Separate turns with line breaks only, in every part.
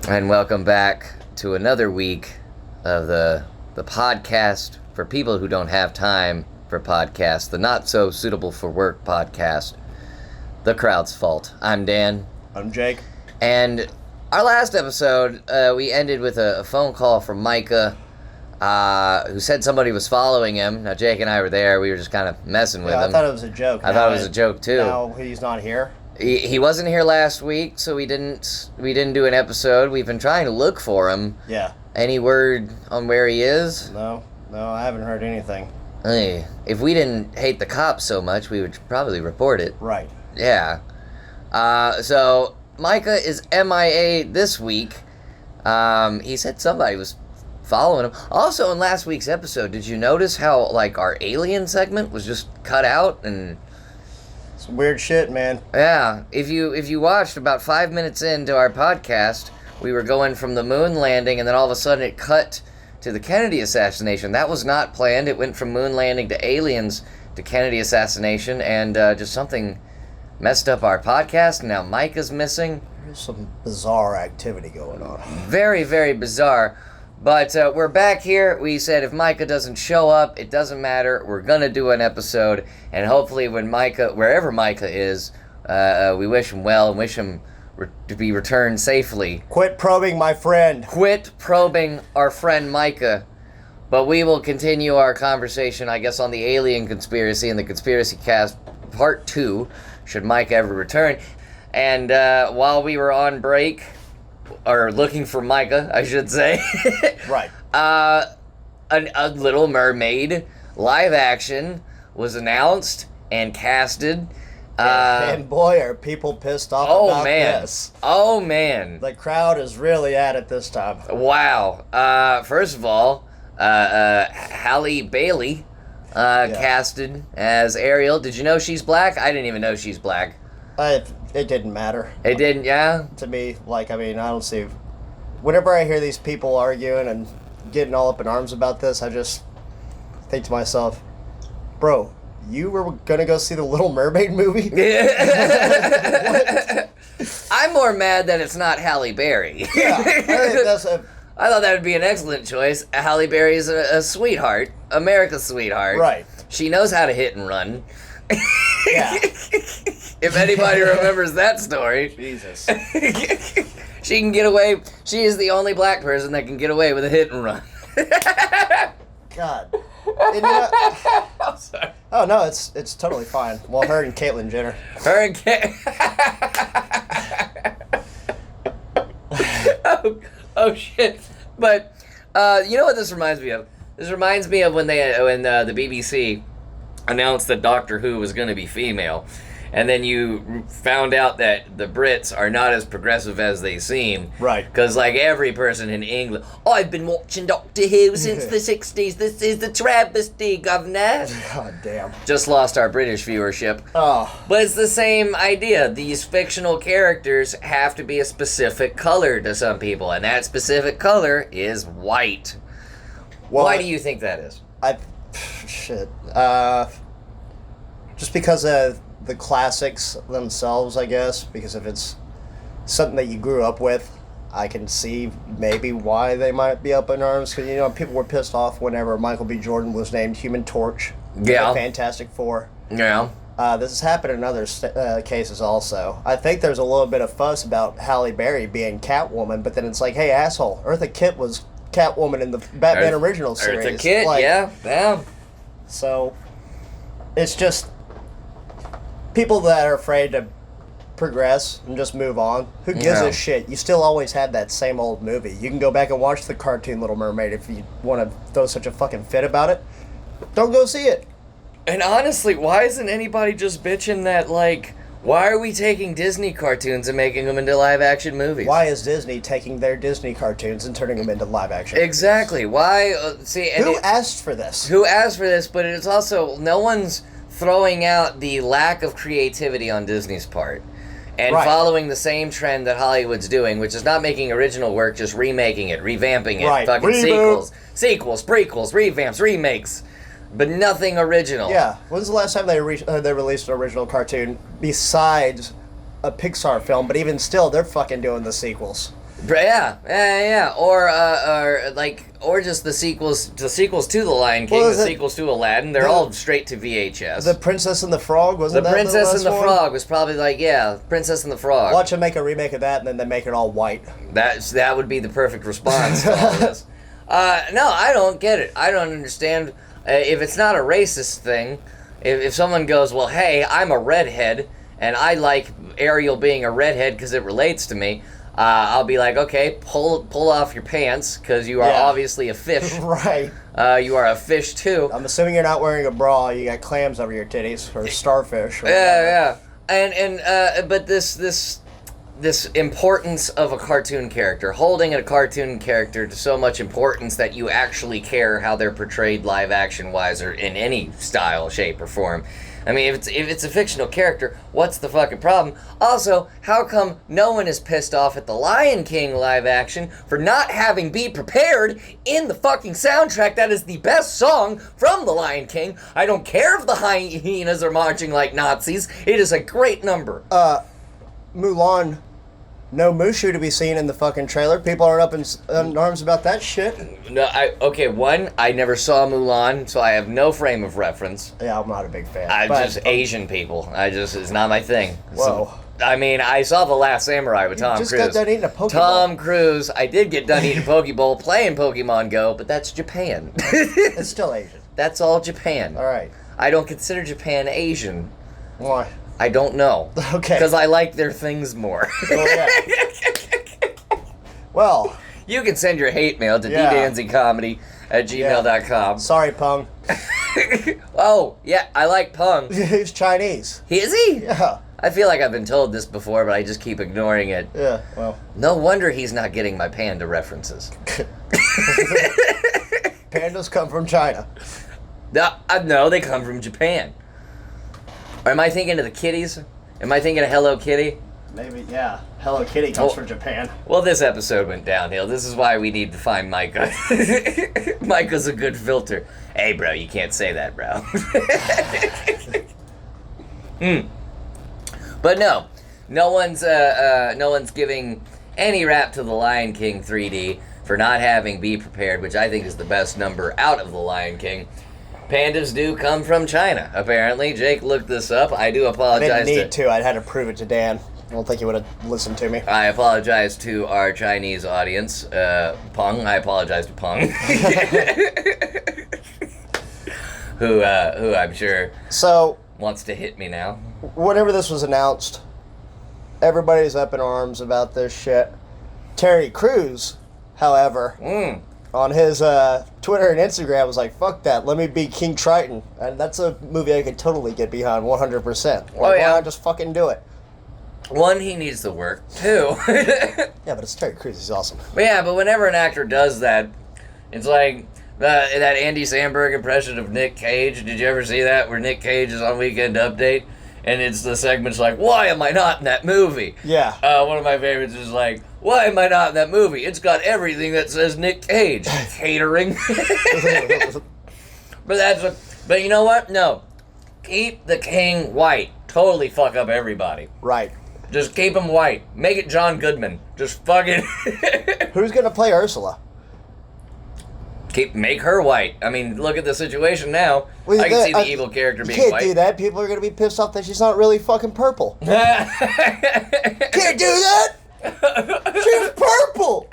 And welcome back to another week of the podcast for people who don't have time for podcasts, the not so suitable for work podcast, The Crowd's Fault. I'm Dan.
I'm Jake.
And our last episode, we ended with a phone call from Micah, who said somebody was following him. Now, Jake and I were there. We were just kind of messing with him.
I thought it was a joke.
I thought it was a joke, too.
Now he's not here.
He wasn't here last week, so we didn't do an episode. We've been trying to look for him.
Yeah.
Any word on where he is?
No, I haven't heard anything.
Hey, if we didn't hate the cops so much, we would probably report it.
Right.
Yeah. So Micah is MIA this week. He said somebody was following him. Also, in last week's episode, did you notice how our alien segment was just cut out and?
Some weird shit, man.
Yeah, if you watched about 5 minutes into our podcast, we were going from the moon landing, and then all of a sudden it cut to the Kennedy assassination. That was not planned. It went from moon landing to aliens to Kennedy assassination, and just something messed up our podcast, and now Micah's missing.
There's some bizarre activity going on.
Very, very bizarre. But we're back here. We said if Micah doesn't show up, it doesn't matter. We're going to do an episode. And hopefully when Micah, wherever Micah is, we wish him well and wish him to be returned safely.
Quit probing my friend.
Quit probing our friend Micah. But we will continue our conversation, I guess, on the alien conspiracy and the Conspiracy Cast Part 2, should Micah ever return. And while we were on break, or looking for Micah, I should say.
Right.
A Little Mermaid live action was announced and casted.
And boy, are people pissed off about this.
Oh, man.
The crowd is really at it this time.
Wow. First of all, Halle Bailey casted as Ariel. Did you know she's black? I didn't even know she's black.
It didn't matter.
It didn't, yeah?
To me, I don't see. Whenever I hear these people arguing and getting all up in arms about this, I just think to myself, bro, you were gonna go see the Little Mermaid movie?
What? I'm more mad that it's not Halle Berry.
Yeah, I think that's
I thought that would be an excellent choice. Halle Berry is a sweetheart, America's sweetheart.
Right.
She knows how to hit and run.
Yeah.
If anybody remembers that story.
Jesus.
She can get away. She is the only black person that can get away with a hit and run.
God.
I'm sorry.
Oh, no, it's totally fine. Well, her and Caitlyn Jenner.
Her and oh shit. But you know what this reminds me of? This reminds me of when the BBC announced that Doctor Who was going to be female, and then you found out that the Brits are not as progressive as they seem.
Right.
Because every person in England, I've been watching Doctor Who since the 60s. This is the travesty, governor.
God damn.
Just lost our British viewership.
Oh.
But it's the same idea. These fictional characters have to be a specific color to some people, and that specific color is white.
Well,
why do you think that is?
Shit. Just because of the classics themselves, I guess. Because if it's something that you grew up with, I can see maybe why they might be up in arms. Because, people were pissed off whenever Michael B. Jordan was named Human Torch.
Yeah.
Fantastic Four.
Yeah.
This has happened in other cases also. I think there's a little bit of fuss about Halle Berry being Catwoman, but then it's like, hey, asshole, Eartha Kitt was Catwoman in the Batman original series.
Eartha Kitt, yeah.
So, it's just people that are afraid to progress and just move on. Who gives a shit? You still always have that same old movie. You can go back and watch the cartoon Little Mermaid if you want to throw such a fucking fit about it. Don't go see it.
And honestly, why isn't anybody just bitching that, why are we taking Disney cartoons and making them into live-action movies?
Why is Disney taking their Disney cartoons and turning them into live-action
Exactly.
movies?
Why?
Who asked for this?
Who asked for this? But it's also, no one's throwing out the lack of creativity on Disney's part. And following the same trend that Hollywood's doing, which is not making original work, just remaking it, revamping it. Fucking sequels, prequels, revamps, remakes. But nothing original.
Yeah. When's the last time they released an original cartoon besides a Pixar film? But even still, they're fucking doing the sequels.
Yeah. Or just the sequels to The Lion King, the sequels to Aladdin. They're all straight to VHS.
The Princess and the Frog, wasn't that
the Princess and the
one?
Frog was probably Princess and the Frog.
Watch them make a remake of that, and then they make it all white.
That would be the perfect response to all this. No, I don't get it. I don't understand. If it's not a racist thing, if someone goes, well, hey, I'm a redhead, and I like Ariel being a redhead because it relates to me, I'll be like, okay, pull off your pants, because you are obviously a fish.
Right.
You are a fish, too.
I'm assuming you're not wearing a bra. You got clams over your titties, or starfish. Or
yeah. But this importance of a cartoon character, holding a cartoon character to so much importance that you actually care how they're portrayed live action wise or in any style, shape, or form. I mean, if it's a fictional character, what's the fucking problem? Also, how come no one is pissed off at the Lion King live action for not having Be Prepared in the fucking soundtrack? That is the best song from the Lion King. I don't care if the hyenas are marching like Nazis. It is a great number.
Mulan, no Mushu to be seen in the fucking trailer. People aren't up in arms about that shit.
No, I never saw Mulan, so I have no frame of reference.
Yeah, I'm not a big fan.
Just Asian people. It's not my thing.
Whoa.
I mean, I saw The Last Samurai with Tom Cruise.
You just got done eating a Pokeball.
Tom Cruise, I did get done eating a Pokeball playing Pokemon Go, but that's Japan.
It's still Asian.
That's all Japan.
All right.
I don't consider Japan Asian.
Why?
I don't know.
Okay.
Because I like their things more.
Well.
You can send your hate mail to ddanzycomedy@gmail.com.
Sorry, Pung.
Oh, yeah, I like Pung.
He's Chinese.
Is he?
Yeah.
I feel like I've been told this before, but I just keep ignoring it.
Yeah, well.
No wonder he's not getting my panda references.
Pandas come from China.
No, they come from Japan. Or am I thinking of the kitties? Am I thinking of Hello Kitty?
Maybe, yeah. Hello Kitty comes from Japan.
Well, this episode went downhill. This is why we need to find Micah. Micah's a good filter. Hey, bro, you can't say that, bro. But no one's giving any rap to the Lion King 3D for not having Be Prepared, which I think is the best number out of the Lion King. Pandas do come from China, apparently. Jake looked this up. I do apologize.
I didn't need to. I'd had to prove it to Dan. I don't think he would have listened to me.
I apologize to our Chinese audience. Pung, I apologize to Pung. who I'm sure wants to hit me now.
Whenever this was announced, everybody's up in arms about this shit. Terry Crews, however, on his Twitter and Instagram was like, fuck that, let me be King Triton. And that's a movie I could totally get behind 100%. Why not just fucking do it?
One, he needs to work. Two.
Yeah, but it's Terry Crews, he's awesome.
But whenever an actor does that, it's like that Andy Samberg impression of Nick Cage. Did you ever see that, where Nick Cage is on Weekend Update? And it's the segment's like, why am I not in that movie?
Yeah.
One of my favorites is like, why am I not in that movie? It's got everything that says Nick Cage. Catering. But you know what? No. Keep the king white. Totally fuck up everybody.
Right.
Just keep him white. Make it John Goodman. Just fucking...
Who's gonna play Ursula?
Make her white. I mean, look at the situation now. Well, I can see the evil character being white.
You can't do that. People are gonna be pissed off that she's not really fucking purple. Can't do that! She's purple!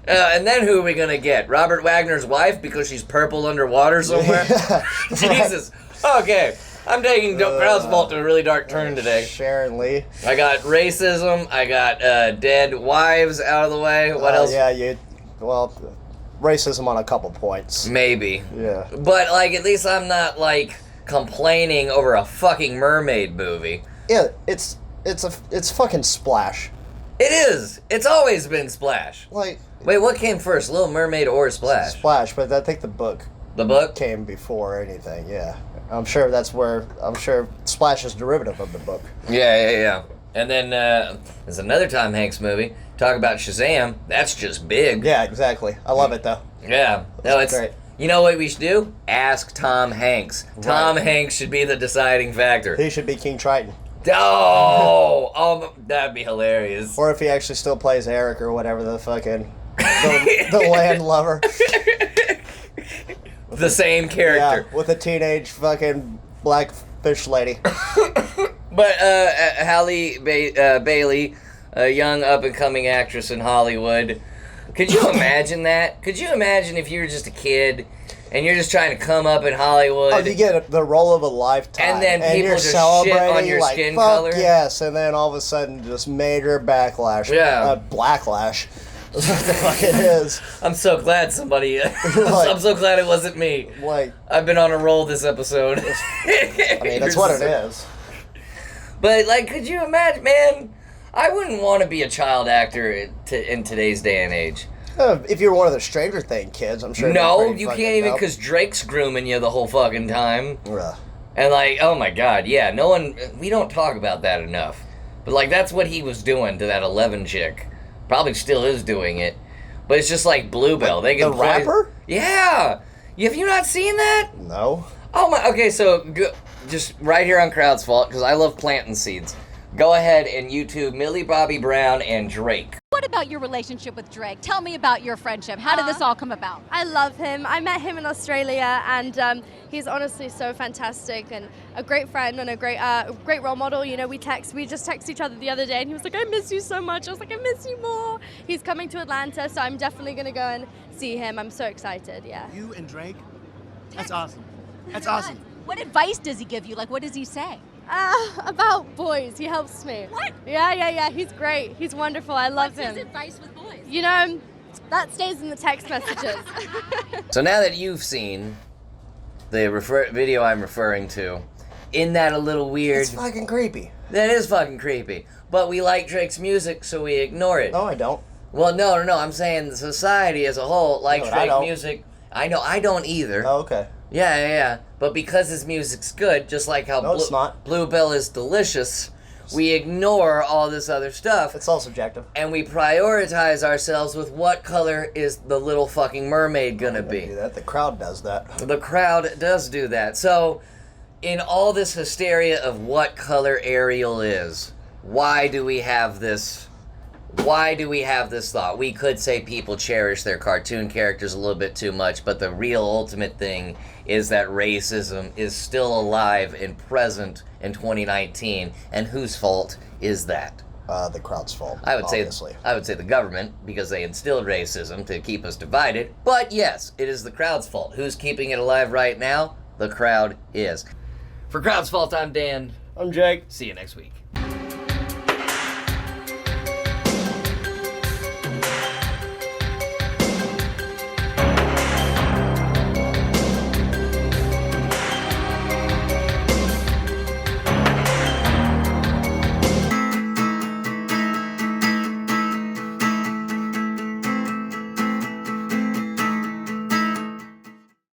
And then who are we gonna get? Robert Wagner's wife because she's purple underwater somewhere?
Yeah,
Jesus. Okay. I'm taking Crowd's Vault to a really dark turn today.
Sharon Lee.
I got racism. I got dead wives out of the way. What else?
Yeah, racism on a couple points.
Maybe.
Yeah.
But, at least I'm not, complaining over a fucking mermaid movie.
Yeah, it's fucking Splash.
It is. It's always been Splash.
Wait,
what came first, Little Mermaid or Splash?
Splash, but I think the book.
The book?
Came before anything, yeah. I'm sure Splash is derivative of the book.
Yeah. And then there's another Tom Hanks movie. Talk about Shazam. That's just big.
Yeah, exactly. I love it, though.
Yeah. It's great. You know what we should do? Ask Tom Hanks. Right. Tom Hanks should be the deciding factor.
He should be King Triton.
Oh, that'd be hilarious.
Or if he actually still plays Eric or whatever the fucking the landlubber.
The same character.
Yeah, with a teenage fucking black fish lady.
But Halle Bailey, a young up-and-coming actress in Hollywood, could you imagine that? Could you imagine if you were just a kid and you're just trying to come up in Hollywood?
Oh, you get the role of a lifetime.
And then people
you're
just
celebrating,
shit on your
like,
skin
fuck
color?
yes, and then all of a sudden just major backlash.
Yeah.
Blacklash. That's what the fuck it is.
I'm so glad somebody... I'm so glad it wasn't me.
Like,
I've been on a roll this episode.
I mean, that's what it is.
But, like, could you imagine, man? I wouldn't want to be a child actor in today's day and age.
If you're one of the Stranger Things kids, I'm sure.
No, you can't even, because Drake's grooming you the whole fucking time.
Ugh.
And, like, oh my god, yeah, no one... We don't talk about that enough. But, like, that's what he was doing to that 11 chick. Probably still is doing it. But it's just like Bluebell. They can
the rapper?
Yeah! Have you not seen that?
No.
Oh my... Okay, so... Just right here on Crowd's Fault, because I love planting seeds. Go ahead and YouTube Millie Bobby Brown and Drake.
What about your relationship with Drake? Tell me about your friendship. How did this all come about?
I love him. I met him in Australia, and he's honestly so fantastic and a great friend and a great role model. You know, we just texted each other the other day, and he was like, "I miss you so much." I was like, "I miss you more." He's coming to Atlanta, so I'm definitely gonna go and see him. I'm so excited. Yeah.
You and Drake? That's awesome. That's awesome.
What advice does he give you? Like, what does he say?
About boys, he helps me.
What?
Yeah. He's great. He's wonderful. I love him.
What's his advice with boys?
You know, that stays in the text messages.
So now that you've seen the video I'm referring to, isn't that a little weird?
It's fucking creepy.
That is fucking creepy. But we like Drake's music, so we ignore it.
No, I don't.
Well, no. I'm saying society as a whole likes
No, I
Drake
don't.
music. I know, I don't either.
Oh, okay.
Yeah. But because his music's good, just like how
No, it's not.
Bluebell is delicious, we ignore all this other stuff.
It's all subjective.
And we prioritize ourselves with what color is the little fucking mermaid gonna be.
Do that. The crowd does that.
The crowd does do that. So, in all this hysteria of what color Ariel is, why do we have this thought? We could say people cherish their cartoon characters a little bit too much, but the real ultimate thing is that racism is still alive and present in 2019. And whose fault is that?
The crowd's fault.
I would
obviously.
say the government, because they instilled racism to keep us divided. But yes, it is the crowd's fault. Who's keeping it alive right now? The crowd is. For Crowd's Fault, I'm Dan.
I'm Jake.
See you next week.